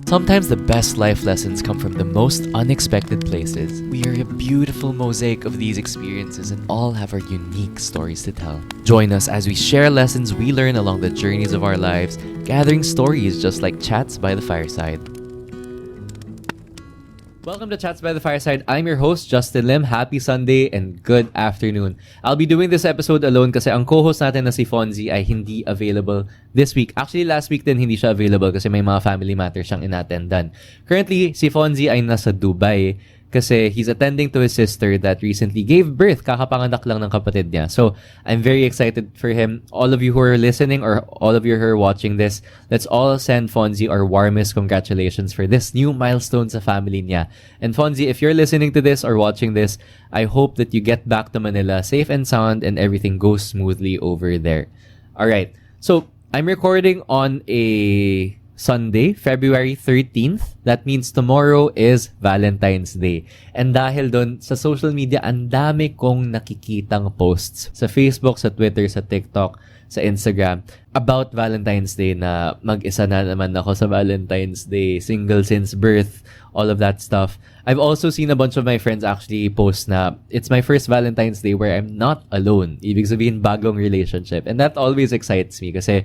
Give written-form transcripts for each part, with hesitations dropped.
Sometimes the best life lessons come from the most unexpected places. We are a beautiful mosaic of these experiences and all have our unique stories to tell. Join us as we share lessons we learn along the journeys of our lives, gathering stories just like Chats by the Fireside. Welcome to Chats by the Fireside. I'm your host, Justin Lim. Happy Sunday and good afternoon. I'll be doing this episode alone kasi ang co-host natin na si Fonzie ay hindi available this week. Actually, last week din hindi siya available kasi may mga family matters siyang inattendan. Currently, si Fonzie ay nasa Dubai kasi he's attending to his sister that recently gave birth. Kakapanganak lang ng kapatid niya. So, I'm very excited for him. All of you who are listening or all of you who are watching this, let's all send Fonzie our warmest congratulations for this new milestone sa family niya. And Fonzie, if you're listening to this or watching this, I hope that you get back to Manila safe and sound and everything goes smoothly over there. Alright, so I'm recording on a Sunday, February 13th. That means tomorrow is Valentine's Day. And dahil doon, sa social media, ang dami kong nakikitang posts sa Facebook, sa Twitter, sa TikTok, sa Instagram about Valentine's Day na mag-isa na naman ako sa Valentine's Day, single since birth, all of that stuff. I've also seen a bunch of my friends actually post na it's my first Valentine's Day where I'm not alone. Ibig sabihin, bagong relationship. And that always excites me kasi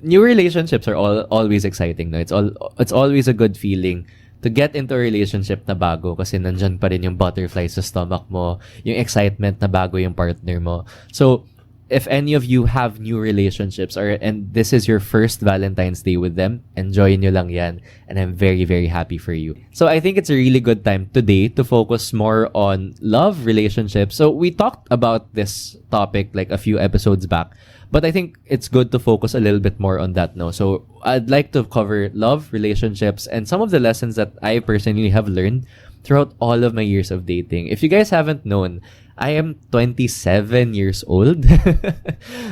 new relationships are always exciting, no? It's always a good feeling to get into a relationship na bago kasi nandyan pa rin yung butterflies sa stomach mo, yung excitement na bago yung partner mo. So, if any of you have new relationships and this is your first Valentine's Day with them, enjoy nyo lang yan. And I'm very, very happy for you. So I think it's a really good time today to focus more on love relationships. So we talked about this topic like a few episodes back, but I think it's good to focus a little bit more on that now. So I'd like to cover love, relationships, and some of the lessons that I personally have learned throughout all of my years of dating. If you guys haven't known, I am 27 years old.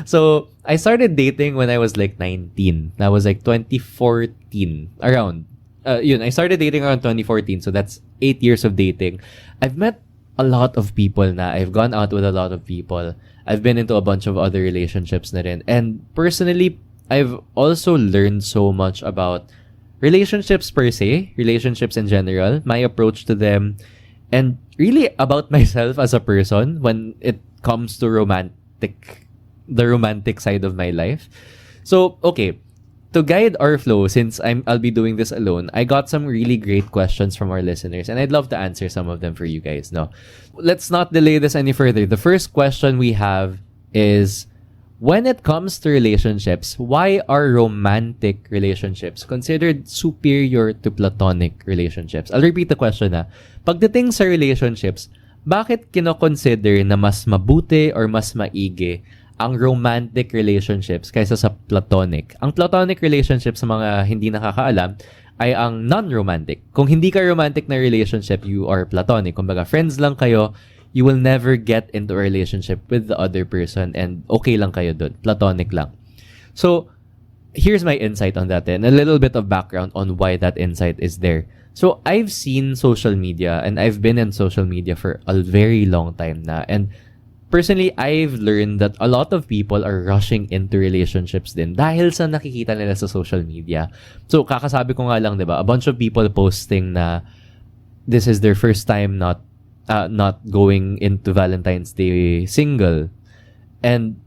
So, I started dating when I was like 19. That was like 2014. Around. I started dating around 2014. So, that's 8 years of dating. I've met a lot of people na. I've gone out with a lot of people. I've been into a bunch of other relationships na rin. And personally, I've also learned so much about relationships per se, relationships in general, my approach to them, and really about myself as a person when it comes to the romantic side of my life. So, okay, to guide our flow, since I'll be doing this alone, I got some really great questions from our listeners, and I'd love to answer some of them for you guys. No, let's not delay this any further. The first question we have is, when it comes to relationships, why are romantic relationships considered superior to platonic relationships? I'll repeat the question na. Pagdating sa relationships, bakit kino-consider na mas mabuti or mas maigi ang romantic relationships kaysa sa platonic? Ang platonic relationships, sa mga hindi nakakaalam, ay ang non-romantic. Kung hindi ka romantic na relationship, you are platonic. Kumbaga, friends lang kayo, you will never get into a relationship with the other person and okay lang kayo dun. Platonic lang. So, here's my insight on that and a little bit of background on why that insight is there. So, I've seen social media and I've been in social media for a very long time na. And personally, I've learned that a lot of people are rushing into relationships din dahil sa nakikita nila sa social media. So, kakasabi ko nga lang, diba? A bunch of people posting na this is their first time not going into Valentine's Day single. And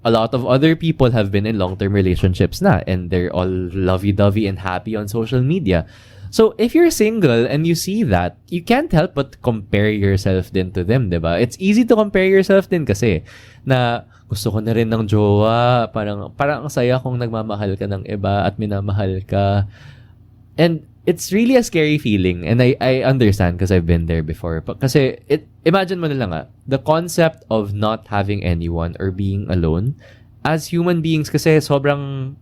a lot of other people have been in long-term relationships na and they're all lovey-dovey and happy on social media. So, if you're single and you see that, you can't help but compare yourself din to them, diba? It's easy to compare yourself din kasi na gusto ko na rin ng jowa, parang ang saya kung nagmamahal ka ng iba at minamahal ka. And it's really a scary feeling and I understand because I've been there before. Kasi imagine mo na lang the concept of not having anyone or being alone as human beings kasi sobrang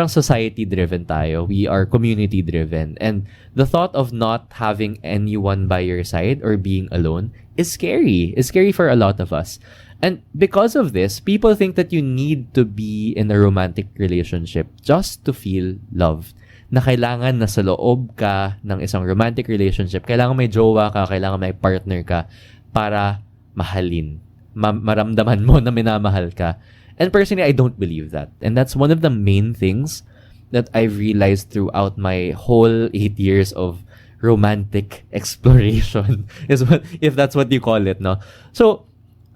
society-driven tayo. We are community-driven. And the thought of not having anyone by your side or being alone is scary. It's scary for a lot of us. And because of this, people think that you need to be in a romantic relationship just to feel loved. Na kailangan nasa loob ka ng isang romantic relationship. Kailangan may jowa ka, kailangan may partner ka para mahalin. Maramdaman mo na minamahal ka. And personally, I don't believe that. And that's one of the main things that I've realized throughout my whole 8 years of romantic exploration is what, if that's what you call it, no? So,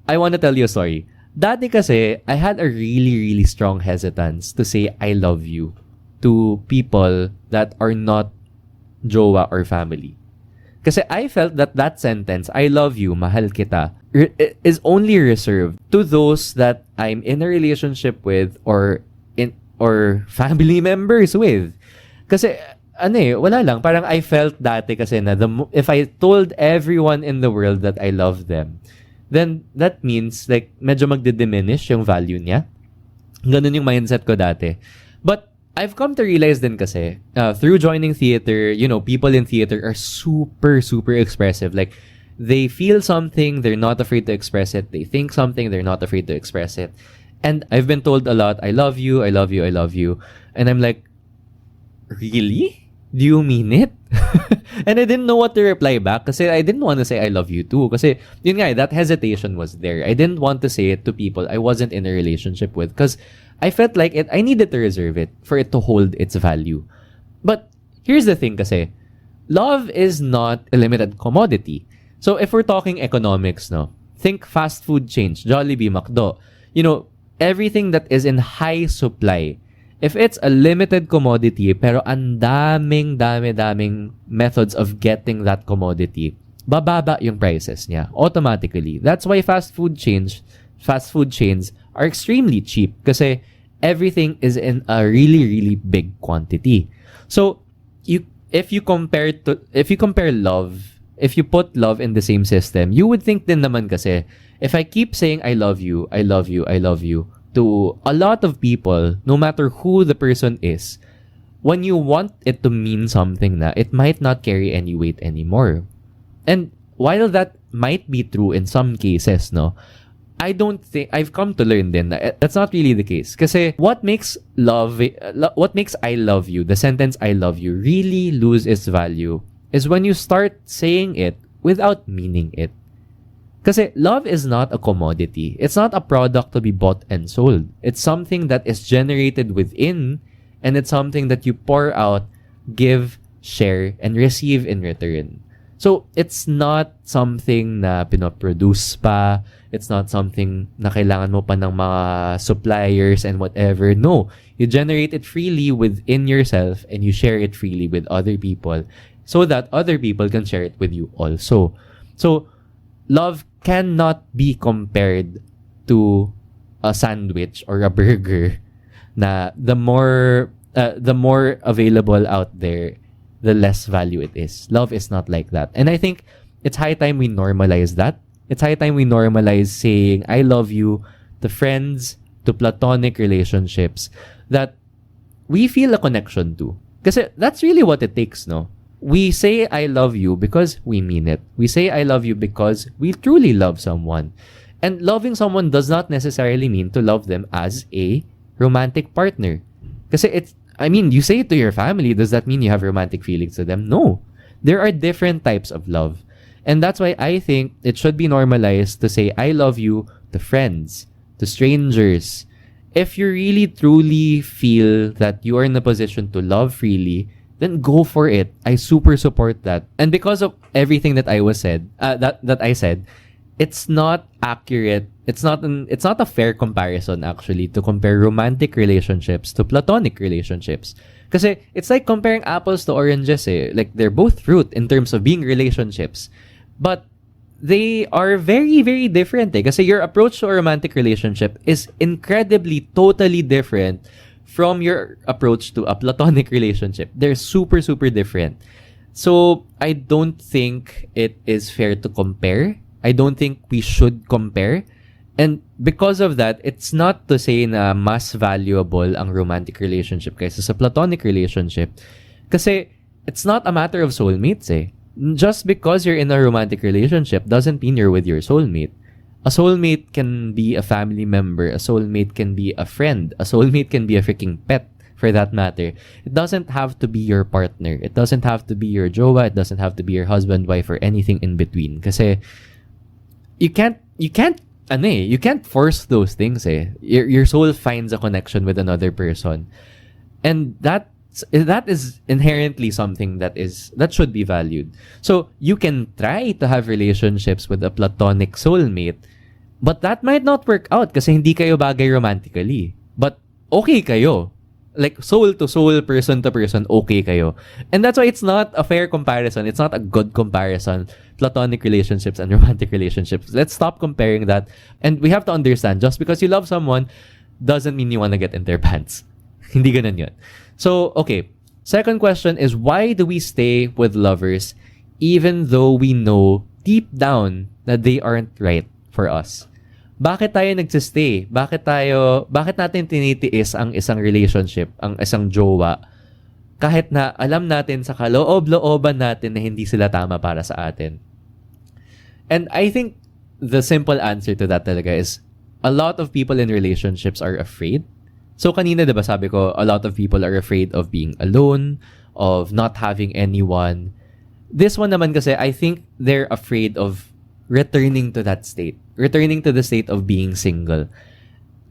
I want to tell you a story. Dati kasi, I had a really, really strong hesitance to say I love you to people that are not jowa or family. Kasi I felt that that sentence, I love you, mahal kita, is only reserved to those that I'm in a relationship with or family members with. Kasi wala lang, parang I felt dati kasi na if I told everyone in the world that I love them, then that means like medyo magdi-diminish yung value niya. Ganun yung mindset ko dati. But I've come to realize din kasi, through joining theater, you know, people in theater are super, super expressive. Like, they feel something, they're not afraid to express it. They think something, they're not afraid to express it. And I've been told a lot, I love you, I love you, I love you. And I'm like, really? Do you mean it? And I didn't know what to reply back kasi I didn't want to say I love you too. Kasi, yun nga, that hesitation was there. I didn't want to say it to people I wasn't in a relationship with because I felt like I needed to reserve it for it to hold its value. But here's the thing kasi, love is not a limited commodity. So if we're talking economics, no, think fast food chains, Jollibee, McDo, you know, everything that is in high supply. If it's a limited commodity, pero ang daming methods of getting that commodity, bababa yung prices niya automatically. That's why fast food chains are extremely cheap kasi everything is in a really, really big quantity. So, if you compare love, if you put love in the same system, you would think din naman kasi, if I keep saying I love you, I love you, I love you to a lot of people, no matter who the person is, when you want it to mean something na, it might not carry any weight anymore. And while that might be true in some cases, no, I don't think, I've come to learn din na that's not really the case. Kasi what makes I love you, the sentence I love you, really lose its value is when you start saying it without meaning it. Kasi love is not a commodity. It's not a product to be bought and sold. It's something that is generated within, and it's something that you pour out, give, share, and receive in return. So, it's not something na pinoproduce pa. It's not something na kailangan mo pa ng mga suppliers and whatever. No. You generate it freely within yourself and you share it freely with other people so that other people can share it with you also. So, love cannot be compared to a sandwich or a burger na the more available out there, the less value it is. Love is not like that. And I think it's high time we normalize that. It's high time we normalize saying I love you to friends, to platonic relationships that we feel a connection to. Kasi that's really what it takes, no? We say I love you because we mean it. We say I love you because we truly love someone. And loving someone does not necessarily mean to love them as a romantic partner. Kasi you say it to your family, does that mean you have romantic feelings to them? No. There are different types of love. And that's why I think it should be normalized to say I love you to friends, to strangers. If you really truly feel that you are in a position to love freely, then go for it. I super support that. And because of everything that I said, it's not accurate. It's not a fair comparison actually to compare romantic relationships to platonic relationships. Kasi it's like comparing apples to oranges eh. Like they're both fruit in terms of being relationships. But they are very, very different eh. Kasi your approach to a romantic relationship is incredibly, totally different from your approach to a platonic relationship. They're super, super different. So, I don't think it is fair to compare. I don't think we should compare. And because of that, it's not to say na mas valuable ang romantic relationship kaysa sa platonic relationship. Kasi it's not a matter of soulmates eh. Just because you're in a romantic relationship doesn't mean you're with your soulmate. A soulmate can be a family member. A soulmate can be a friend. A soulmate can be a freaking pet, for that matter. It doesn't have to be your partner. It doesn't have to be your jowa. It doesn't have to be your husband, wife, or anything in between. Kasi you can't force those things eh. Your soul finds a connection with another person. And that that is inherently something that should be valued. So you can try to have relationships with a platonic soulmate, but that might not work out kasi hindi kayo bagay romantically. But okay kayo. Like soul to soul, person to person, okay kayo. And that's why it's not a fair comparison. It's not a good comparison. Platonic relationships and romantic relationships. Let's stop comparing that. And we have to understand, just because you love someone doesn't mean you want to get in their pants. Hindi ganun yun. So, okay. Second question is, why do we stay with lovers even though we know deep down that they aren't right for us? Bakit tayo nagsistay? Bakit natin tinitiis ang isang relationship, ang isang jowa, kahit na alam natin sa kaloob-looban natin na hindi sila tama para sa atin? And I think the simple answer to that talaga is, a lot of people in relationships are afraid. So kanina, diba, sabi ko, a lot of people are afraid of being alone, of not having anyone. This one naman kasi, I think they're afraid of returning to that state. Returning to the state of being single.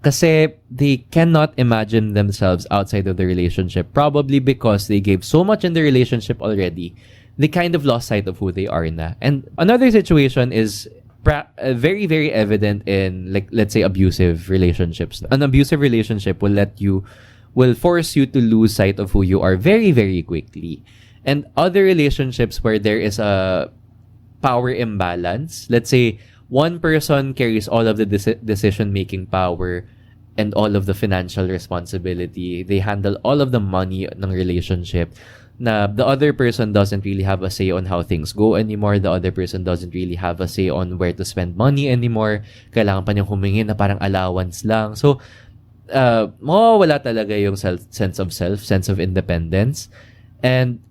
Kasi they cannot imagine themselves outside of the relationship. Probably because they gave so much in the relationship already. They kind of lost sight of who they are na. And another situation is very, very evident in, like, let's say, abusive relationships. An abusive relationship will force you to lose sight of who you are very, very quickly. And other relationships where there is a power imbalance, let's say, one person carries all of the decision-making power and all of the financial responsibility. They handle all of the money ng relationship. Na the other person doesn't really have a say on how things go anymore. The other person doesn't really have a say on where to spend money anymore. Kailangan pa niyang humingi na parang allowance lang. So, mawawala talaga yung sense of self, sense of independence. And,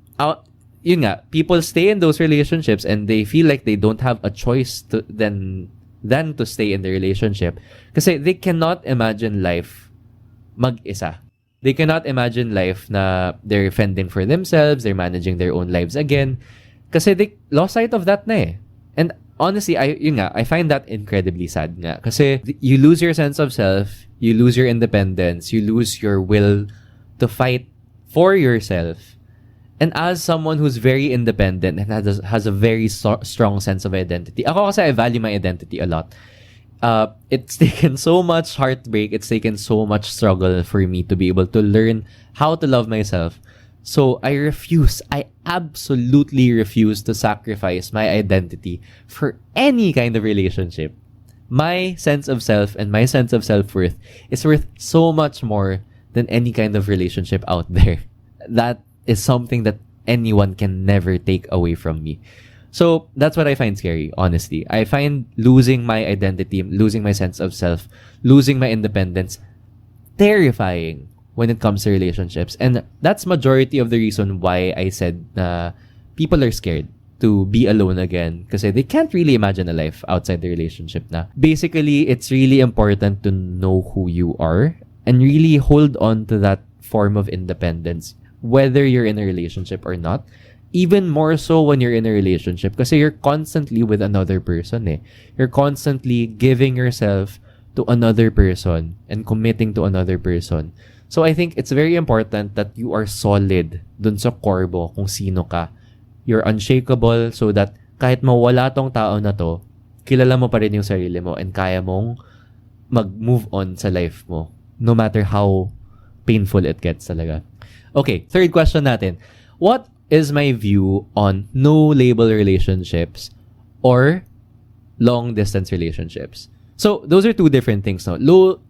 yun nga, people stay in those relationships and they feel like they don't have a choice than to stay in the relationship. Kasi they cannot imagine life mag-isa. They cannot imagine life na they're fending for themselves, they're managing their own lives again. Kasi they lost sight of that na eh. And honestly, I find that incredibly sad nga. Kasi you lose your sense of self, you lose your independence, you lose your will to fight for yourself. And as someone who's very independent and has a very strong sense of identity, ako kasi I value my identity a lot. It's taken so much heartbreak, it's taken so much struggle for me to be able to learn how to love myself. So I absolutely refuse to sacrifice my identity for any kind of relationship. My sense of self and my sense of self-worth is worth so much more than any kind of relationship out there. That is something that anyone can never take away from me. So that's what I find scary, honestly. I find losing my identity, losing my sense of self, losing my independence terrifying when it comes to relationships. And that's majority of the reason why I said people are scared to be alone again kasi they can't really imagine a life outside the relationship na. Basically, it's really important to know who you are and really hold on to that form of independence, whether you're in a relationship or not. Even more so when you're in a relationship kasi you're constantly with another person eh. You're constantly giving yourself to another person and committing to another person. So I think it's very important that you are solid dun sa core mo kung sino ka. You're unshakable so that kahit mawala tong tao na to, kilala mo pa rin yung sarili mo and kaya mong mag-move on sa life mo no matter how painful it gets talaga. Okay, third question natin. What is my view on no-label relationships or long-distance relationships? So, those are two different things. No?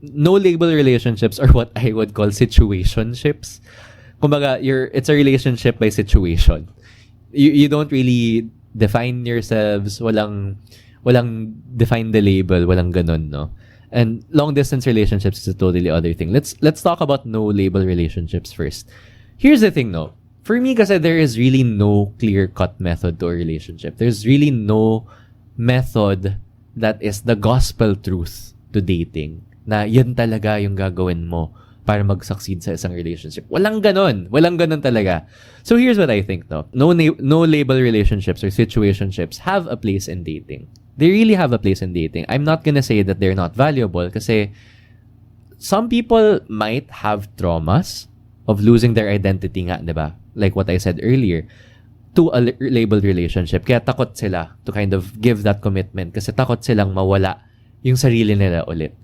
No-label relationships are what I would call situationships. Kumbaga, it's a relationship by situation. You don't really define yourselves. Walang define the label. Walang ganun, no? And long-distance relationships is a totally other thing. Let's talk about no-label relationships first. Here's the thing, no? For me, kasi there is really no clear-cut method to a relationship. There's really no method that is the gospel truth to dating. Na yun talaga yung gagawin mo para mag-succeed sa isang relationship. Walang ganon. Walang ganon talaga. So here's what I think, no? No-label relationships or situationships have a place in dating. They really have a place in dating. I'm not gonna say that they're not valuable kasi some people might have traumas of losing their identity nga, di ba? Like what I said earlier, to a labeled relationship. Kaya takot sila to kind of give that commitment kasi takot silang mawala yung sarili nila ulit.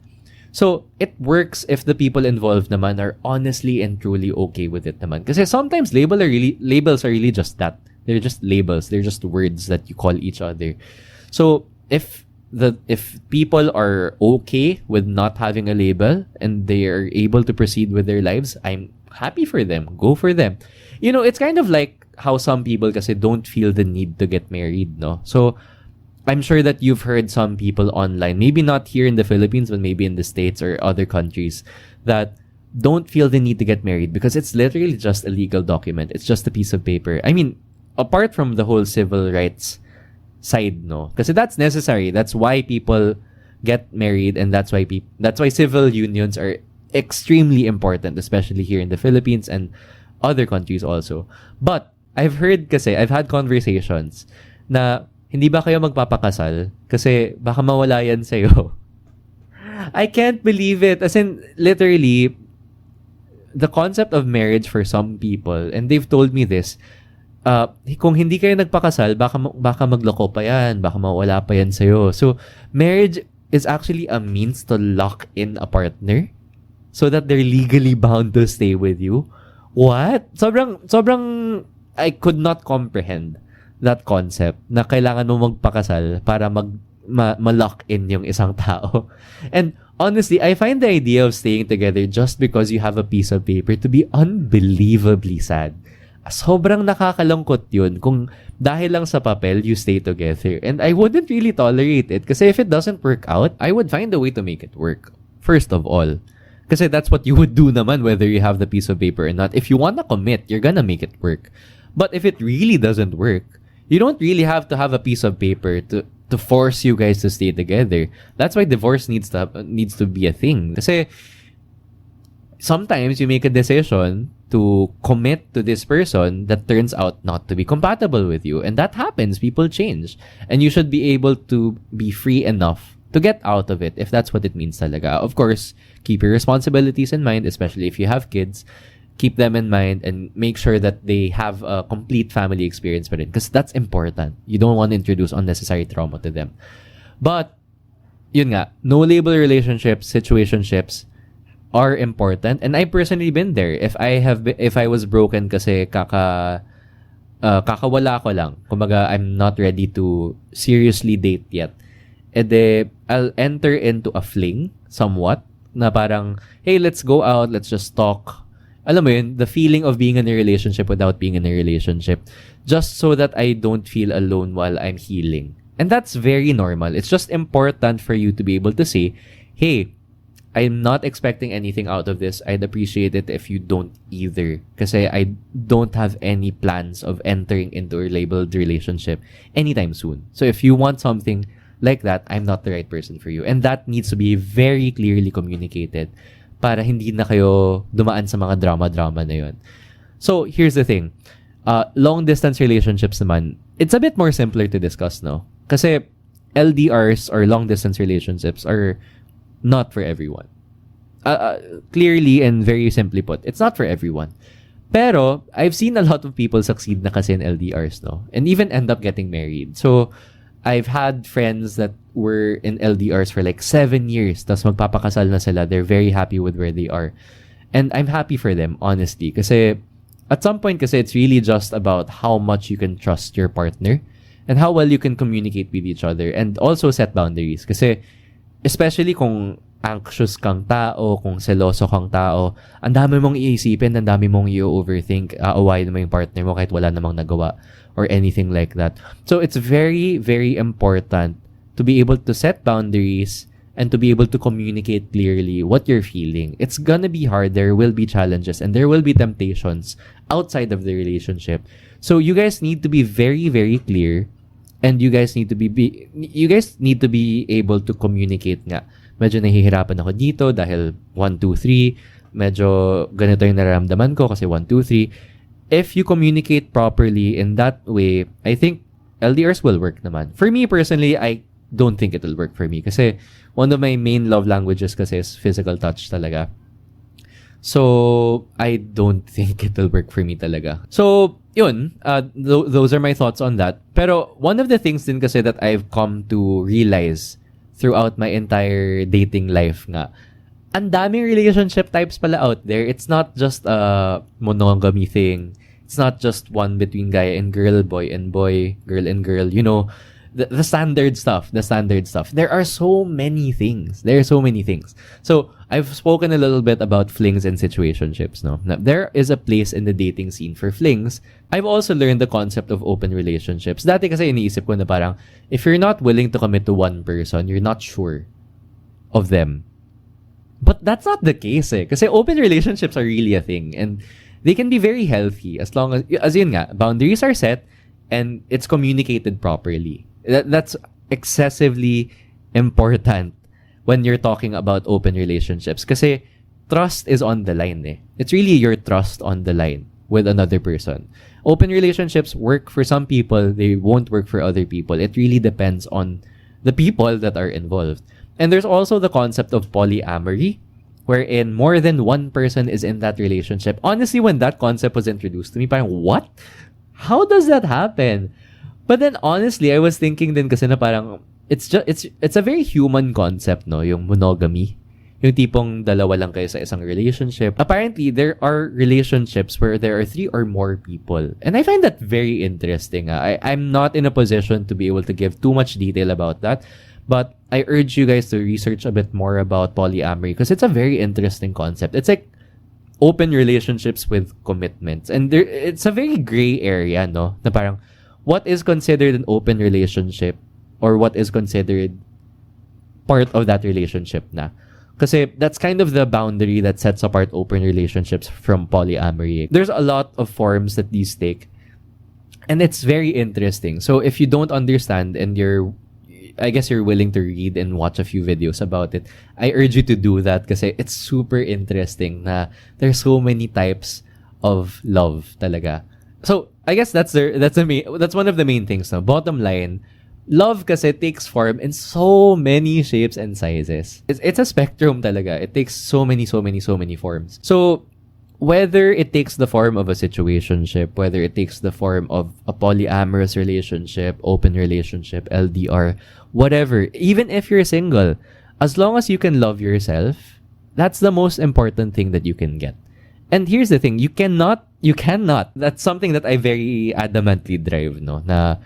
So, it works if the people involved naman are honestly and truly okay with it naman. Kasi sometimes labels are really just that. They're just labels. They're just words that you call each other. So, if people are okay with not having a label and they are able to proceed with their lives, I'm happy for them. Go for them. You know, it's kind of like how some people kasi don't feel the need to get married, no? So, I'm sure that you've heard some people online, maybe not here in the Philippines, but maybe in the States or other countries, that don't feel the need to get married because it's literally just a legal document. It's just a piece of paper. I mean, apart from the whole civil rights side, no? Kasi that's necessary. That's why people get married, and that's why civil unions are extremely important, especially here in the Philippines and other countries also. But I've had conversations na hindi ba kayo magpapakasal? Kasi baka mawala yan sa'yo. I can't believe it. As in, literally, the concept of marriage for some people, and they've told me this, kung hindi kayo nagpakasal, baka magloko pa yan, baka mawala pa yan sa'yo. So, marriage is actually a means to lock in a partner so that they're legally bound to stay with you. What? Sobrang, I could not comprehend that concept na kailangan mo magpakasal para ma-lock in yung isang tao. And honestly, I find the idea of staying together just because you have a piece of paper to be unbelievably sad. Sobrang nakakalungkot yun kung dahil lang sa papel you stay together. And I wouldn't really tolerate it kasi if it doesn't work out, I would find a way to make it work. First of all. Kasi that's what you would do naman whether you have the piece of paper or not. If you wanna commit, you're gonna make it work. But if it really doesn't work, you don't really have to have a piece of paper to force you guys to stay together. That's why divorce needs to be a thing. Kasi sometimes you make a decision to commit to this person that turns out not to be compatible with you. And that happens. People change. And you should be able to be free enough to get out of it if that's what it means talaga. Of course, keep your responsibilities in mind, especially if you have kids. Keep them in mind and make sure that they have a complete family experience for it because that's important. You don't want to introduce unnecessary trauma to them. But, yun nga, no label relationships, situationships are important. And I've personally been there. If I was broken kasi kakawala ko lang. Kumbaga, I'm not ready to seriously date yet. I'll enter into a fling somewhat na parang, hey, let's go out, let's just talk. Alam mo yun, the feeling of being in a relationship without being in a relationship just so that I don't feel alone while I'm healing. And that's very normal. It's just important for you to be able to say, hey, I'm not expecting anything out of this. I'd appreciate it if you don't either. Kasi I don't have any plans of entering into a labeled relationship anytime soon. So if you want something like that, I'm not the right person for you. And that needs to be very clearly communicated para hindi na kayo dumaan sa mga drama-drama na yun. So, here's the thing. Long-distance relationships naman, it's a bit more simpler to discuss, no? Kasi LDRs or long-distance relationships are not for everyone. Clearly and very simply put, it's not for everyone. Pero, I've seen a lot of people succeed na kasi in LDRs, no? And even end up getting married. So, I've had friends that were in LDRs for like 7 years. Tas magpapakasal na sila. They're very happy with where they are. And I'm happy for them, honestly. Kasi at some point, kasi it's really just about how much you can trust your partner and how well you can communicate with each other and also set boundaries. Kasi especially kung anxious kang tao, kung seloso kang tao, ang dami mong iisipin, ang dami mong i-overthink, aawayin mo yung partner mo kahit wala namang nagawa or anything like that. So it's very, very important to be able to set boundaries and to be able to communicate clearly what you're feeling. It's gonna be hard. There will be challenges and there will be temptations outside of the relationship. So you guys need to be very, very clear and you guys need to be able to communicate nga. Medyo nahihirapan ako dito dahil 1, 2, 3. Medyo ganito yung nararamdaman ko kasi 1, 2, 3. If you communicate properly in that way, I think LDRs will work naman. For me personally, I don't think it will work for me kasi one of my main love languages kasi is physical touch talaga. So, I don't think it'll work for me talaga. So, yun, those are my thoughts on that. Pero, one of the things din kasi that I've come to realize throughout my entire dating life nga, ang daming relationship types pala out there. It's not just a monogamy thing. It's not just one between guy and girl, boy and boy, girl and girl. You know, the standard stuff. There are so many things. So, I've spoken a little bit about flings and situationships, no? Now, there is a place in the dating scene for flings. I've also learned the concept of open relationships. Dati kasi iniisip ko na parang, if you're not willing to commit to one person, you're not sure of them. But that's not the case eh. Kasi open relationships are really a thing. And they can be very healthy as long as yun nga, boundaries are set and it's communicated properly. That's excessively important when you're talking about open relationships. Kasi trust is on the line eh. It's really your trust on the line with another person. Open relationships work for some people. They won't work for other people. It really depends on the people that are involved. And there's also the concept of polyamory, wherein more than one person is in that relationship. Honestly, when that concept was introduced to me, parang, what? How does that happen? But then honestly, I was thinking din kasi na parang, it's a very human concept, no? Yung monogamy. Yung tipong dalawa lang kayo sa isang relationship. Apparently, there are relationships where there are 3 or more people. And I find that very interesting. I'm not in a position to be able to give too much detail about that. But I urge you guys to research a bit more about polyamory because it's a very interesting concept. It's like open relationships with commitments. And it's a very gray area, no? Na parang, what is considered an open relationship or what is considered part of that relationship na? Kasi that's kind of the boundary that sets apart open relationships from polyamory. There's a lot of forms that these take. And it's very interesting. So if you don't understand and I guess you're willing to read and watch a few videos about it, I urge you to do that kasi it's super interesting na there's so many types of love talaga. So, I guess that's one of the main things. No? Bottom line, love kasi takes form in so many shapes and sizes. It's a spectrum talaga. It takes so many forms. So, whether it takes the form of a situationship, whether it takes the form of a polyamorous relationship, open relationship, LDR, whatever, even if you're single, as long as you can love yourself, that's the most important thing that you can get. And here's the thing, you cannot, that's something that I very adamantly drive, no, na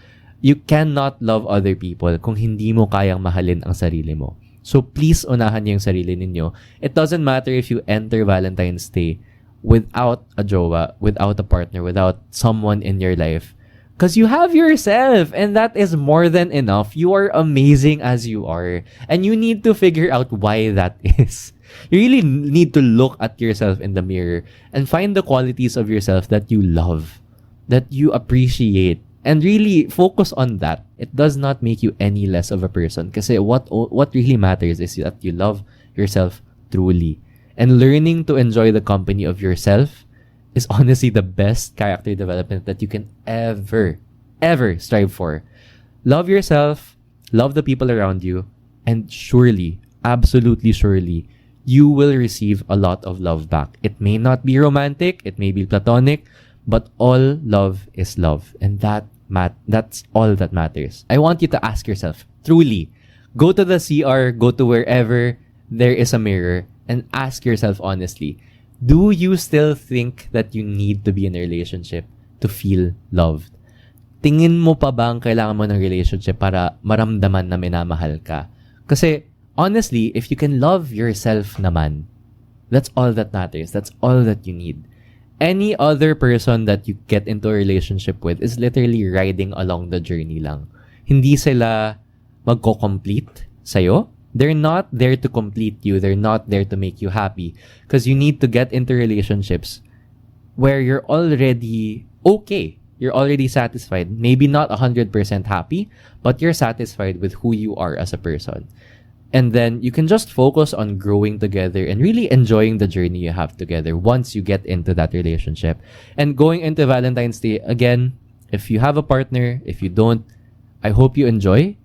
you cannot love other people kung hindi mo kayang mahalin ang sarili mo. So please unahan niyo yung sarili ninyo. It doesn't matter if you enter Valentine's Day without a jowa, without a partner, without someone in your life. Because you have yourself and that is more than enough. You are amazing as you are. And you need to figure out why that is. You really need to look at yourself in the mirror and find the qualities of yourself that you love, that you appreciate, and really focus on that. It does not make you any less of a person. Kasi what really matters is that you love yourself truly. And learning to enjoy the company of yourself is honestly the best character development that you can ever strive for. Love yourself, love the people around you, and surely, absolutely surely, you will receive a lot of love back. It may not be romantic, it may be platonic, but all love is love. And that's all that matters. I want you to ask yourself, truly, go to the CR, go to wherever there is a mirror, and ask yourself honestly, do you still think that you need to be in a relationship to feel loved? Tingin mo pa ba ang kailangan mo ng relationship para maramdaman na minamahal ka? Kasi, honestly, if you can love yourself naman, that's all that matters. That's all that you need. Any other person that you get into a relationship with is literally riding along the journey lang. Hindi sila magko-complete sa'yo. They're not there to complete you. They're not there to make you happy. Because you need to get into relationships where you're already okay. You're already satisfied. Maybe not 100% happy, but you're satisfied with who you are as a person. And then you can just focus on growing together and really enjoying the journey you have together once you get into that relationship. And going into Valentine's Day, again, if you have a partner, if you don't, I hope you enjoy.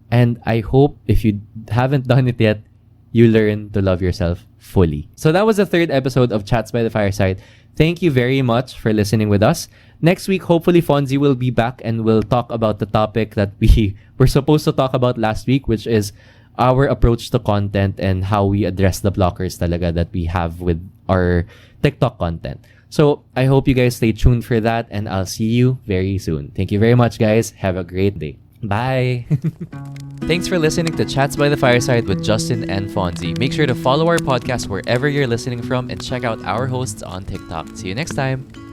And I hope if you haven't done it yet, you learn to love yourself fully. So that was the third episode of Chats by the Fireside. Thank you very much for listening with us. Next week, hopefully, Fonzie will be back and we'll talk about the topic that we were supposed to talk about last week, which is our approach to content and how we address the blockers talaga that we have with our TikTok content. So I hope you guys stay tuned for that, and I'll see you very soon. Thank you very much, guys. Have a great day. Bye. Thanks for listening to Chats by the Fireside with Justin and Fonzie. Make sure to follow our podcast wherever you're listening from and check out our hosts on TikTok. See you next time.